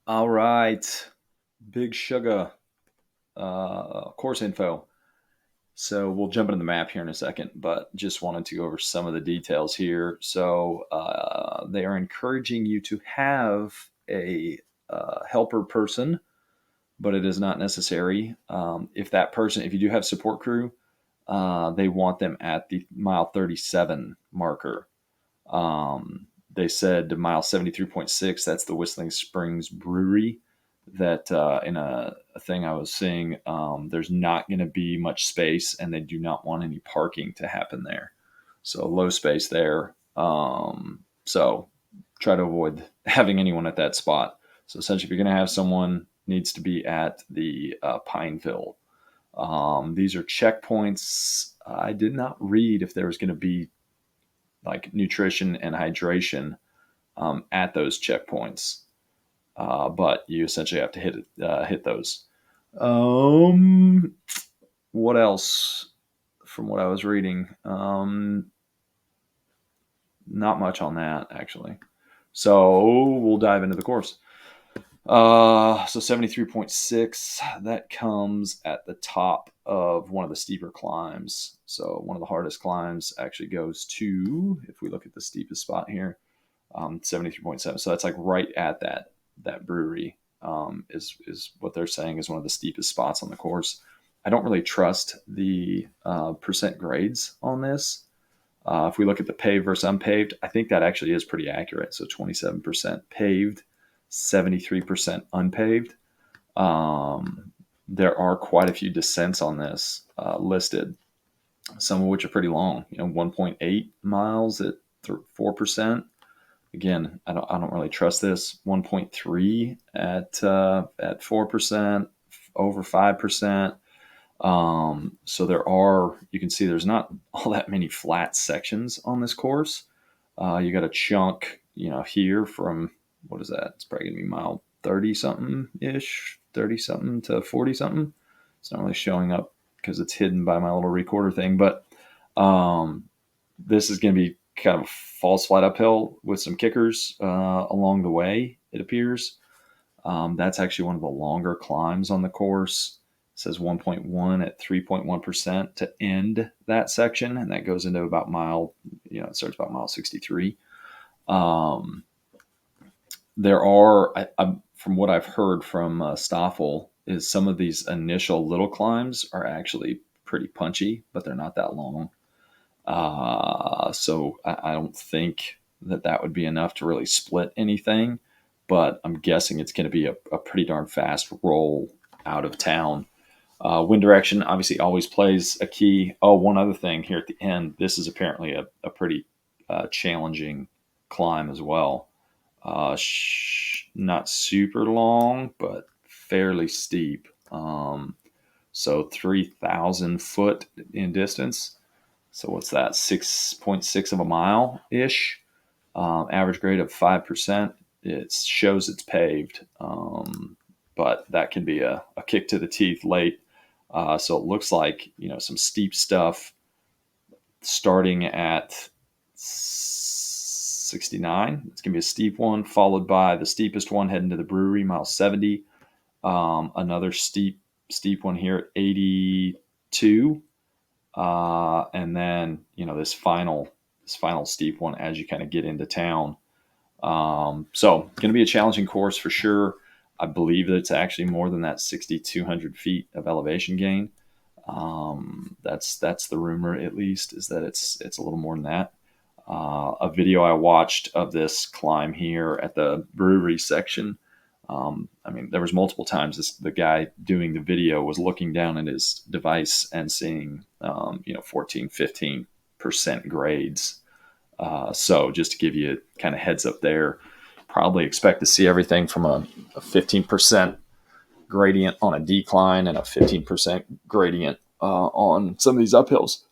All right. Big Sugar course info. So we'll jump into the map here in a second, but just wanted to go over some of the details here. So they are encouraging you to have a helper person, but it is not necessary. If you do have support crew, they want them at the mile 37 marker. They said mile 73.6, that's the Whistling Springs Brewery. That in a thing I was seeing, there's not going to be much space, and they do not want any parking to happen there. So low space there. So try to avoid having anyone at that spot. So essentially, if you're going to have someone, needs to be at the Pineville. These are checkpoints. I did not read if there was going to be like nutrition and hydration at those checkpoints, but you essentially have to hit those. Um, what else? From what I was reading, not much on that actually. So we'll dive into the course. So 73.6, that comes at the top of one of the steeper climbs. So one of the hardest climbs actually goes to, if we look at the steepest spot here, 73.7. So that's like right at that brewery, is what they're saying is one of the steepest spots on the course. I don't really trust the percent grades on this. If we look at the paved versus unpaved, I think that actually is pretty accurate. So 27% paved, 73% unpaved. There are quite a few descents on this listed, some of which are pretty long. 1.8 miles at 4%. Again, I don't really trust this. 1.3 at 4%, over 5%. So you can see there's not all that many flat sections on this course. You got a chunk, here from, what is that? It's probably gonna be mile 30 something ish, 30 something to 40 something. It's not really showing up because it's hidden by my little recorder thing, but um, this is going to be kind of a false flat uphill with some kickers along the way, it appears. That's actually one of the longer climbs on the course. It says 1.1 at 3.1% to end that section, and that goes into about it starts about mile 63. Um, from what I've heard from Stoffel, is some of these initial little climbs are actually pretty punchy, but they're not that long. So I don't think that would be enough to really split anything, but I'm guessing it's going to be a pretty darn fast roll out of town. Wind direction obviously always plays a key. Oh, one other thing here at the end. This is apparently a pretty challenging climb as well. Not super long, but fairly steep. So 3,000 foot in distance. So what's that? 6.6 of a mile ish. Average grade of 5%. It shows it's paved, but that can be a kick to the teeth late. So it looks like some steep stuff starting at 69. It's gonna be a steep one, followed by the steepest one heading to the brewery, mile 70. Another steep one here at 82. And then this final steep one as you kind of get into town. So going to be a challenging course for sure. I believe that it's actually more than that 6,200 feet of elevation gain. That's the rumor, at least, is that it's a little more than that. A video I watched of this climb here at the brewery section. There was multiple times the guy doing the video was looking down at his device and seeing, 14, 15% grades. So just to give you kind of heads up there, probably expect to see everything from a 15% gradient on a decline and a 15% gradient on some of these uphills.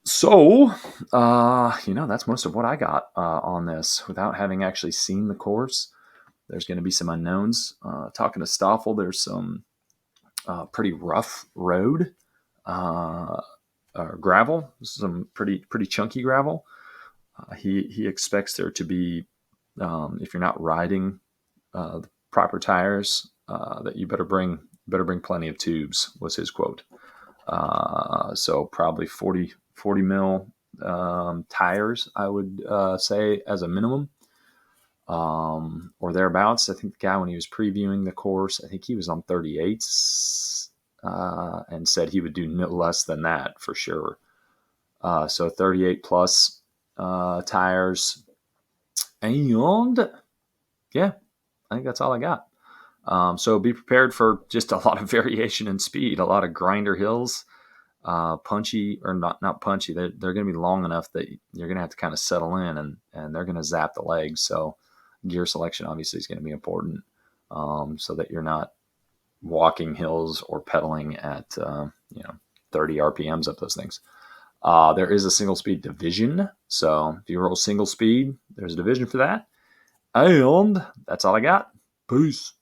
So, that's most of what I got on this without having actually seen the course. There's going to be some unknowns. Talking to Stoffel, there's some pretty rough road, gravel, some pretty chunky gravel. He expects there to be if you're not riding the proper tires, that you better bring plenty of tubes, was his quote. So probably 40 mil tires, I would say, as a minimum, or thereabouts. I think the guy, when he was previewing the course, I think he was on 38s, and said he would do no less than that for sure. So 38 plus tires. And yeah, I think that's all I got. So be prepared for just a lot of variation in speed, a lot of grinder hills, punchy or not punchy. They're going to be long enough that you're going to have to kind of settle in, and they're going to zap the legs. So gear selection obviously is going to be important, so that you're not walking hills or pedaling at 30 RPMs up those things. There is a single speed division. So if you roll single speed, there's a division for that. And that's all I got. Peace.